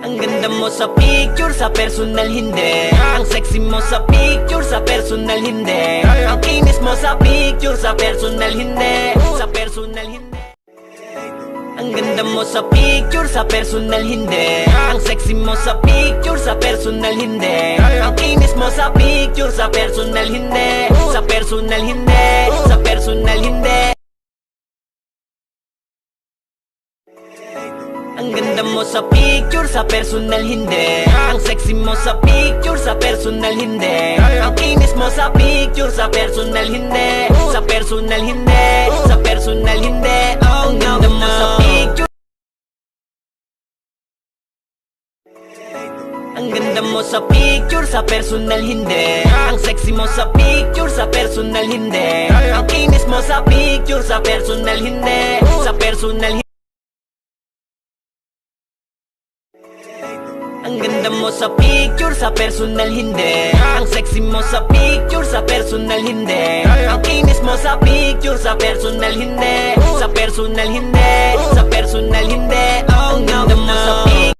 Ang ganda mo sa picture, sa personal hindi. Ang sexy mo sa picture, sa personal hindi. Ang kinis mo sa picture, sa personal hindi. Sa personal hindi. Ang ganda mo sa picture, sa personal hindi. Ang sexy mo sa picture, sa personal hindi. Ang kinis mo sa picture, sa personal hindi. Sa personal hindi. Sa personal hindi. Ang ganda mo sa picture, sa personal hindi. Ang sexy mo sa picture, sa personal hindi. Ang kinis mo sa picture, sa personal hindi. Sa personal hindi. Sa personal hindi. Ang ganda mo sa picture. Ang ganda mo sa picture, sa personal hindi. Ang sexy mo sa picture, sa personal hindi. Ang kinis mo sa picture, sa personal hindi. Sa personal hindi. Ang ganda mo sa picture, sa personal hindi. Ang sexy mo sa picture, sa personal hindi. Ang kinis mo sa picture, sa personal hindi. Sa personal hindi. Sa personal hindi. Ang ganda mo sa picture.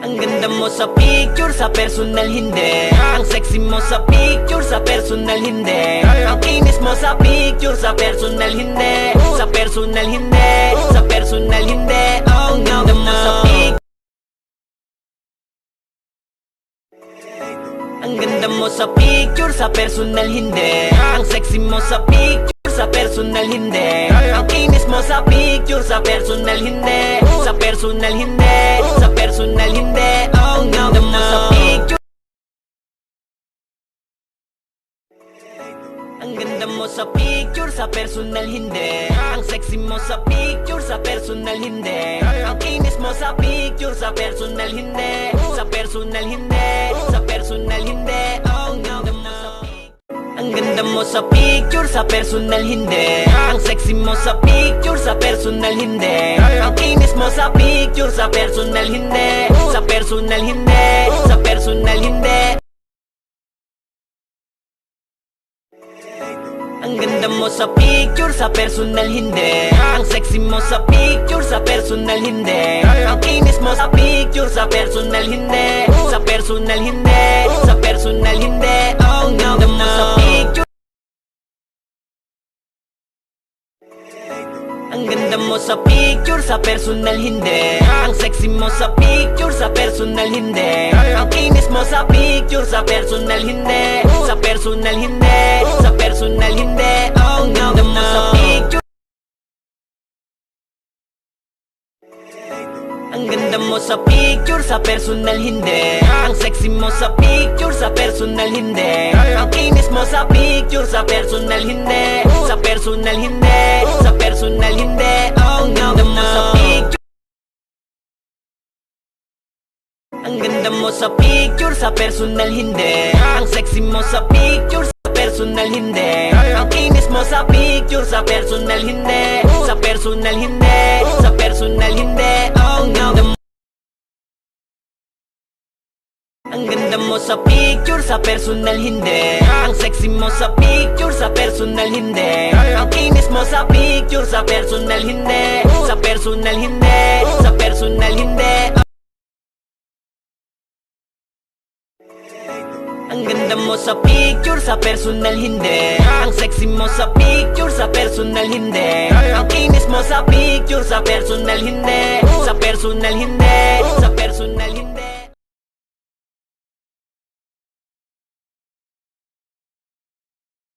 Ang ganda mo sa picture, sa personal hindi. Ang sexy mo sa picture, sa personal hindi. Ang kinis mo sa picture, sa personal hindi. Sa personal hindi. Sa personal hindi. Ang ganda mo sa picture. Ang ganda mo sa picture, sa personal hindi. Ang sexy mo sa picture, sa personal hindi. Ang kinis mo sa picture, sa personal hindi. Sa personal hindi. Sa personal hindi. Ang ganda mo sa picture. Ang ganda mo sa picture, sa personal hindi. Ang sexy mo sa picture, sa personal hindi. Ang kinis mo sa picture, sa personal hindi. Sa personal hindi. Sa personal hindi. Ang ganda mo sa picture. Ang ganda mo sa picture, sa personal hindi. Ang sexy mo sa picture, sa personal hindi. Ang kinis mo sa picture, sa personal hindi. Sa personal hindi. Sa personal hindi. Ang ganda mo sa picture, sa personal hindi. Ang sexy mo sa picture, sa personal hindi. Ang kinis mo sa picture, sa personal hindi. Sa personal hindi. Sa personal hindi. Ang ganda mo sa picture. Ang ganda mo sa picture, sa personal hindi. Ang sexy mo sa picture, sa personal hindi. Ang kinis mo sa picture, sa personal hindi. Sa personal hindi. Sa personal hindi. Ang ganda mo sa picture. Ang ganda mo sa picture, sa personal hindi. Ang sexy mo sa picture, sa personal hindi. Ang kinis mo sa picture, sa personal hindi. Sa personal hindi. Sa personal hindi. Ang ganda mo sa picture. Ang ganda mo sa picture, sa personal hindi. Ang sexy mo sa picture, sa personal hindi. Ang kinis mo sa picture, sa personal hindi. Sa personal hindi. Sa personal hindi. Ang ganda mo. Ang ganda mo sa picture, sa personal hindi. Ang sexy mo sa picture, sa personal hindi. Ang kinis mo sa picture, sa personal hindi. Sa personal hindi. Sa personal hindi. Ang ganda mo sa picture, sa personal hindi. Ang sexy mo sa picture, sa personal hindi. Ang kinis mo sa picture, sa personal hindi. Sa personal hindi.